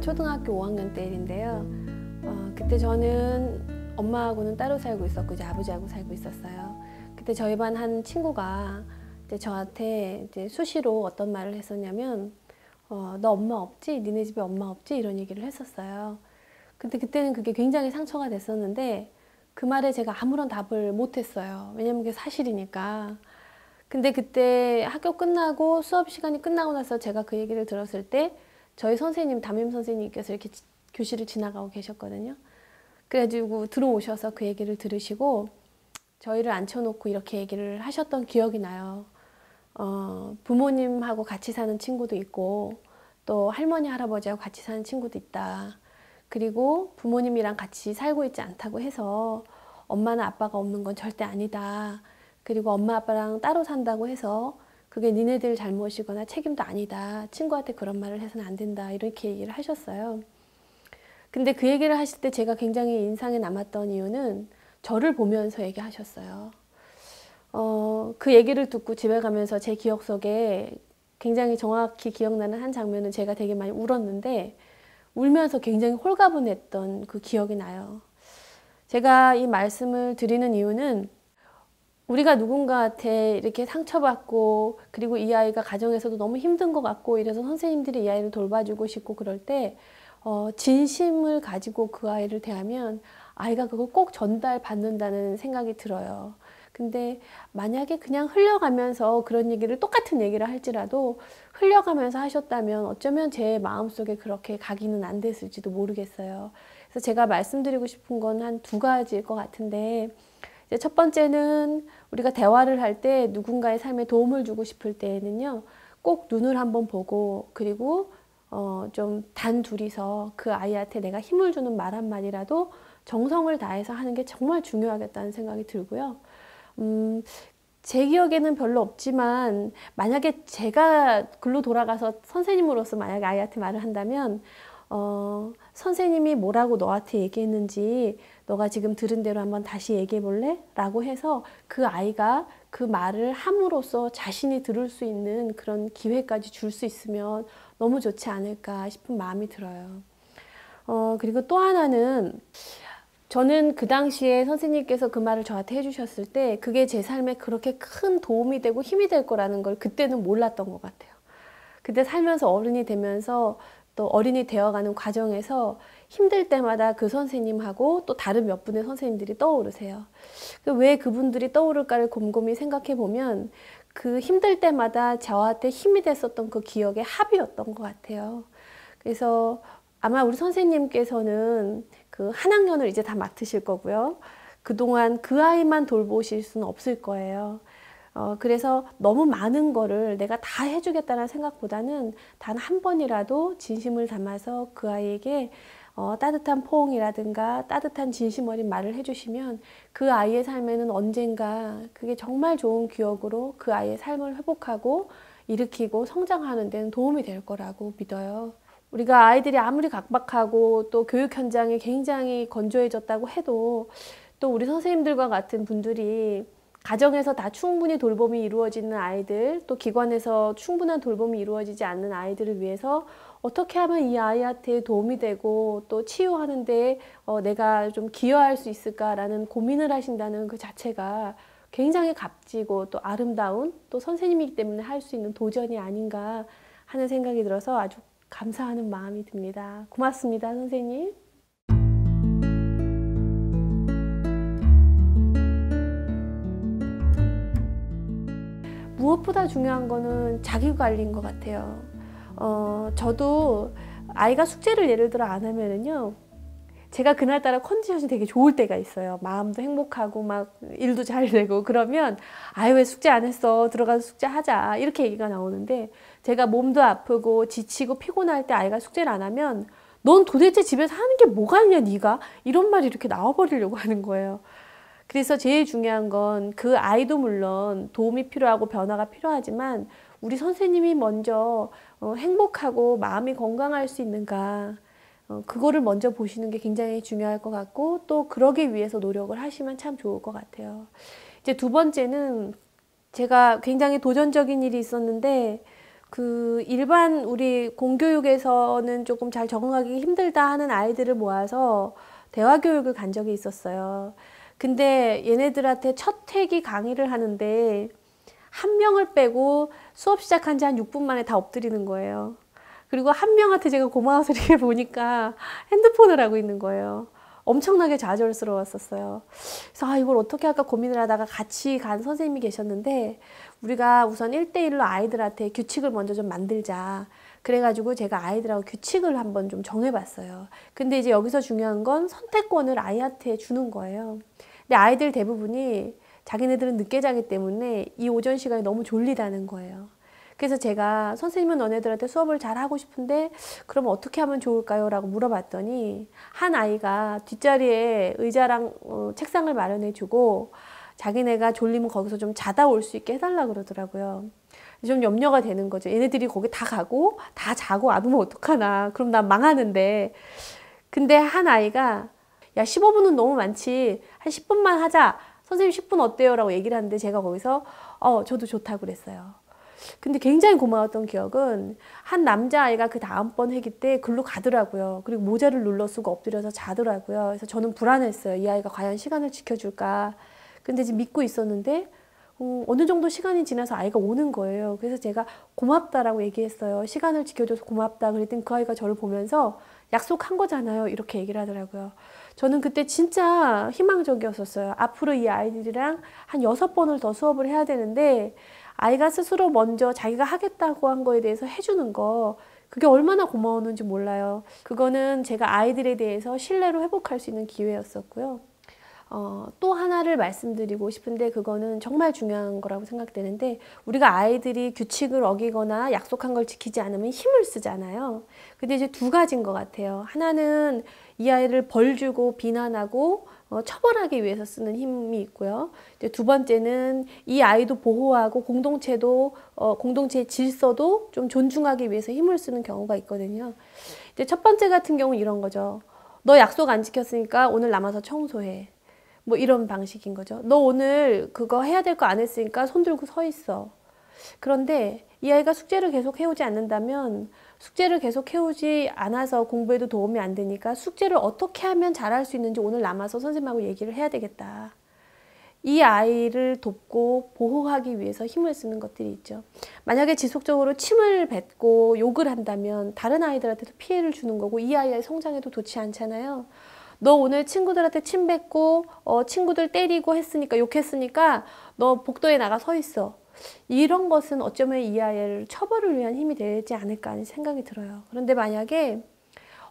초등학교 5학년 때 일인데요. 그때 저는 엄마하고는 따로 살고 있었고 이제 아버지하고 살고 있었어요. 그때 저희 반 한 친구가 이제 저한테 이제 수시로 어떤 말을 했었냐면 너 엄마 없지? 니네 집에 엄마 없지? 이런 얘기를 했었어요. 근데 그때는 그게 굉장히 상처가 됐었는데 그 말에 제가 아무런 답을 못했어요. 왜냐면 그게 사실이니까. 근데 그때 학교 끝나고 수업 시간이 끝나고 나서 제가 그 얘기를 들었을 때 저희 선생님, 담임 선생님께서 이렇게 교실을 지나가고 계셨거든요. 그래가지고 들어오셔서 그 얘기를 들으시고 저희를 앉혀놓고 이렇게 얘기를 하셨던 기억이 나요. 부모님하고 같이 사는 친구도 있고 또 할머니, 할아버지하고 같이 사는 친구도 있다. 그리고 부모님이랑 같이 살고 있지 않다고 해서 엄마나 아빠가 없는 건 절대 아니다. 그리고 엄마 아빠랑 따로 산다고 해서 그게 니네들 잘못이거나 책임도 아니다. 친구한테 그런 말을 해서는 안 된다. 이렇게 얘기를 하셨어요. 근데 그 얘기를 하실 때 제가 굉장히 인상에 남았던 이유는 저를 보면서 얘기하셨어요. 그 얘기를 듣고 집에 가면서 제 기억 속에 굉장히 정확히 기억나는 한 장면은 제가 되게 많이 울었는데 울면서 굉장히 홀가분했던 그 기억이 나요. 제가 이 말씀을 드리는 이유는 우리가 누군가한테 이렇게 상처받고 그리고 이 아이가 가정에서도 너무 힘든 것 같고 이래서 선생님들이 이 아이를 돌봐주고 싶고 그럴 때 진심을 가지고 그 아이를 대하면 아이가 그걸 꼭 전달받는다는 생각이 들어요. 근데 만약에 그냥 흘려가면서 그런 얘기를 똑같은 얘기를 할지라도 흘려가면서 하셨다면 어쩌면 제 마음속에 그렇게 각인은 안 됐을지도 모르겠어요. 그래서 제가 말씀드리고 싶은 건 한 두 가지일 것 같은데 이제 첫 번째는 우리가 대화를 할 때 누군가의 삶에 도움을 주고 싶을 때에는요 꼭 눈을 한번 보고 그리고 좀 단둘이서 그 아이한테 내가 힘을 주는 말 한마디라도 정성을 다해서 하는 게 정말 중요하겠다는 생각이 들고요. 제 기억에는 별로 없지만 만약에 제가 글로 돌아가서 선생님으로서 만약에 아이한테 말을 한다면 선생님이 뭐라고 너한테 얘기했는지 너가 지금 들은 대로 한번 다시 얘기해 볼래? 라고 해서 그 아이가 그 말을 함으로써 자신이 들을 수 있는 그런 기회까지 줄 수 있으면 너무 좋지 않을까 싶은 마음이 들어요. 그리고 또 하나는 저는 그 당시에 선생님께서 그 말을 저한테 해주셨을 때 그게 제 삶에 그렇게 큰 도움이 되고 힘이 될 거라는 걸 그때는 몰랐던 것 같아요. 그때 살면서 어른이 되면서 또 어린이 되어가는 과정에서 힘들 때마다 그 선생님하고 또 다른 몇 분의 선생님들이 떠오르세요. 왜 그분들이 떠오를까를 곰곰이 생각해 보면 그 힘들 때마다 저한테 힘이 됐었던 그 기억의 합이었던 것 같아요. 그래서 아마 우리 선생님께서는 그 한 학년을 이제 다 맡으실 거고요. 그동안 그 아이만 돌보실 수는 없을 거예요. 그래서 너무 많은 거를 내가 다 해주겠다는 생각보다는 단 한 번이라도 진심을 담아서 그 아이에게 따뜻한 포옹이라든가 따뜻한 진심 어린 말을 해주시면 그 아이의 삶에는 언젠가 그게 정말 좋은 기억으로 그 아이의 삶을 회복하고 일으키고 성장하는 데는 도움이 될 거라고 믿어요. 우리가 아이들이 아무리 각박하고 또 교육 현장이 굉장히 건조해졌다고 해도 또 우리 선생님들과 같은 분들이 가정에서 다 충분히 돌봄이 이루어지는 아이들, 또 기관에서 충분한 돌봄이 이루어지지 않는 아이들을 위해서 어떻게 하면 이 아이한테 도움이 되고 또 치유하는 데 내가 좀 기여할 수 있을까라는 고민을 하신다는 그 자체가 굉장히 값지고 또 아름다운 또 선생님이기 때문에 할 수 있는 도전이 아닌가 하는 생각이 들어서 아주 감사하는 마음이 듭니다. 고맙습니다, 선생님. 무엇보다 중요한 거는 자기관리인 것 같아요. 저도 아이가 숙제를 예를 들어 안 하면은요, 제가 그날따라 컨디션이 되게 좋을 때가 있어요. 마음도 행복하고 막 일도 잘 되고 그러면 아유 왜 숙제 안 했어? 들어가서 숙제하자. 이렇게 얘기가 나오는데 제가 몸도 아프고 지치고 피곤할 때 아이가 숙제를 안 하면 넌 도대체 집에서 하는 게 뭐가 있냐 네가? 이런 말이 이렇게 나와버리려고 하는 거예요. 그래서 제일 중요한 건 그 아이도 물론 도움이 필요하고 변화가 필요하지만 우리 선생님이 먼저 행복하고 마음이 건강할 수 있는가 그거를 먼저 보시는 게 굉장히 중요할 것 같고 또 그러기 위해서 노력을 하시면 참 좋을 것 같아요. 이제 두 번째는 제가 굉장히 도전적인 일이 있었는데 그 일반 우리 공교육에서는 조금 잘 적응하기 힘들다 하는 아이들을 모아서 대화 교육을 간 적이 있었어요. 근데 얘네들한테 첫 회기 강의를 하는데 한 명을 빼고 수업 시작한 지 한 6분 만에 다 엎드리는 거예요. 그리고 한 명한테 제가 고마워서 이렇게 보니까 핸드폰을 하고 있는 거예요. 엄청나게 좌절스러웠었어요. 그래서 이걸 어떻게 할까 고민을 하다가 같이 간 선생님이 계셨는데 우리가 우선 1대1로 아이들한테 규칙을 먼저 좀 만들자. 그래가지고 제가 아이들하고 규칙을 한번 좀 정해봤어요. 근데 이제 여기서 중요한 건 선택권을 아이한테 주는 거예요. 근데 아이들 대부분이 자기네들은 늦게 자기 때문에 이 오전 시간이 너무 졸리다는 거예요. 그래서 제가 선생님은 너네들한테 수업을 잘 하고 싶은데 그럼 어떻게 하면 좋을까요? 라고 물어봤더니 한 아이가 뒷자리에 의자랑 책상을 마련해 주고 자기네가 졸리면 거기서 좀 자다 올 수 있게 해달라 그러더라고요. 좀 염려가 되는 거죠. 얘네들이 거기 다 가고 다 자고 안 오면 어떡하나. 그럼 난 망하는데. 근데 한 아이가 야 15분은 너무 많지. 한 10분만 하자. 선생님 10분 어때요? 라고 얘기를 하는데 제가 거기서 저도 좋다고 그랬어요. 근데 굉장히 고마웠던 기억은 한 남자아이가 그 다음번 회기 때 글로 가더라고요. 그리고 모자를 눌러 쓰고 엎드려서 자더라고요. 그래서 저는 불안했어요. 이 아이가 과연 시간을 지켜줄까. 근데 이제 믿고 있었는데 어느 정도 시간이 지나서 아이가 오는 거예요. 그래서 제가 고맙다라고 얘기했어요. 시간을 지켜줘서 고맙다. 그랬더니 그 아이가 저를 보면서 약속한 거잖아요. 이렇게 얘기를 하더라고요. 저는 그때 진짜 희망적이었었어요. 앞으로 이 아이들이랑 한 6번을 더 수업을 해야 되는데 아이가 스스로 먼저 자기가 하겠다고 한 거에 대해서 해주는 거 그게 얼마나 고마웠는지 몰라요. 그거는 제가 아이들에 대해서 신뢰로 회복할 수 있는 기회였었고요. 또 하나를 말씀드리고 싶은데 그거는 정말 중요한 거라고 생각되는데 우리가 아이들이 규칙을 어기거나 약속한 걸 지키지 않으면 힘을 쓰잖아요. 근데 이제 두 가지인 것 같아요. 하나는 이 아이를 벌 주고 비난하고 처벌하기 위해서 쓰는 힘이 있고요. 이제 두 번째는 이 아이도 보호하고 공동체도 공동체의 질서도 좀 존중하기 위해서 힘을 쓰는 경우가 있거든요. 이제 첫 번째 같은 경우는 이런 거죠. 너 약속 안 지켰으니까 오늘 남아서 청소해. 뭐 이런 방식인 거죠. 너 오늘 그거 해야 될 거 안 했으니까 손 들고 서 있어. 그런데 이 아이가 숙제를 계속 해오지 않는다면 숙제를 계속 해오지 않아서 공부에도 도움이 안 되니까 숙제를 어떻게 하면 잘할 수 있는지 오늘 남아서 선생님하고 얘기를 해야 되겠다. 이 아이를 돕고 보호하기 위해서 힘을 쓰는 것들이 있죠. 만약에 지속적으로 침을 뱉고 욕을 한다면 다른 아이들한테도 피해를 주는 거고 이 아이의 성장에도 좋지 않잖아요. 너 오늘 친구들한테 침 뱉고 친구들 때리고 했으니까 욕했으니까 너 복도에 나가 서 있어. 이런 것은 어쩌면 이 아이를 처벌을 위한 힘이 되지 않을까 하는 생각이 들어요. 그런데 만약에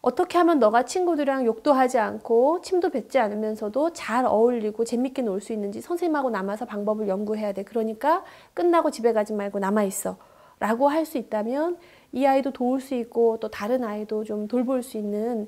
어떻게 하면 너가 친구들이랑 욕도 하지 않고 침도 뱉지 않으면서도 잘 어울리고 재밌게 놀 수 있는지 선생님하고 남아서 방법을 연구해야 돼. 그러니까 끝나고 집에 가지 말고 남아있어. 라고 할 수 있다면 이 아이도 도울 수 있고 또 다른 아이도 좀 돌볼 수 있는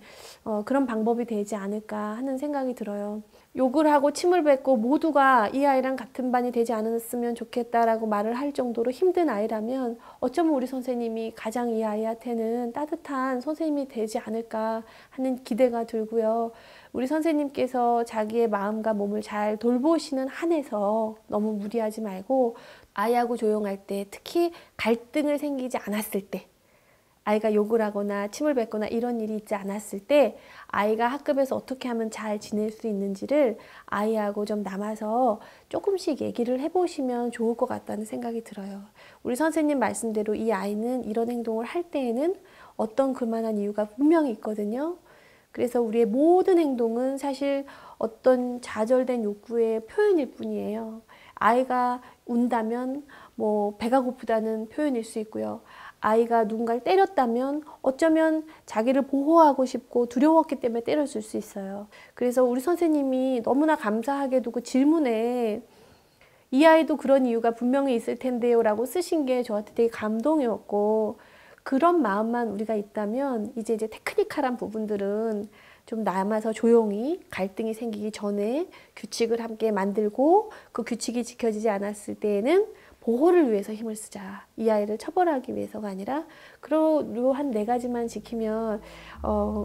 그런 방법이 되지 않을까 하는 생각이 들어요. 욕을 하고 침을 뱉고 모두가 이 아이랑 같은 반이 되지 않았으면 좋겠다라고 말을 할 정도로 힘든 아이라면 어쩌면 우리 선생님이 가장 이 아이한테는 따뜻한 선생님이 되지 않을까 하는 기대가 들고요. 우리 선생님께서 자기의 마음과 몸을 잘 돌보시는 한에서 너무 무리하지 말고 아이하고 조용할 때 특히 갈등을 생기지 않았을 때 아이가 욕을 하거나 침을 뱉거나 이런 일이 있지 않았을 때 아이가 학급에서 어떻게 하면 잘 지낼 수 있는지를 아이하고 좀 남아서 조금씩 얘기를 해보시면 좋을 것 같다는 생각이 들어요. 우리 선생님 말씀대로 이 아이는 이런 행동을 할 때에는 어떤 그만한 이유가 분명히 있거든요. 그래서 우리의 모든 행동은 사실 어떤 좌절된 욕구의 표현일 뿐이에요. 아이가 운다면 뭐 배가 고프다는 표현일 수 있고요. 아이가 누군가를 때렸다면 어쩌면 자기를 보호하고 싶고 두려웠기 때문에 때렸을 수 있어요. 그래서 우리 선생님이 너무나 감사하게도 그 질문에 이 아이도 그런 이유가 분명히 있을 텐데요 라고 쓰신 게 저한테 되게 감동이었고 그런 마음만 우리가 있다면 이제 테크니컬한 부분들은 좀 남아서 조용히 갈등이 생기기 전에 규칙을 함께 만들고 그 규칙이 지켜지지 않았을 때에는 보호를 위해서 힘을 쓰자. 이 아이를 처벌하기 위해서가 아니라 그리고 한 4가지만 지키면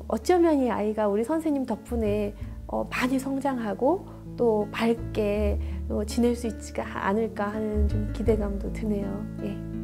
어쩌면 이 아이가 우리 선생님 덕분에 많이 성장하고 또 밝게 지낼 수 있지 않을까 하는 좀 기대감도 드네요. 예.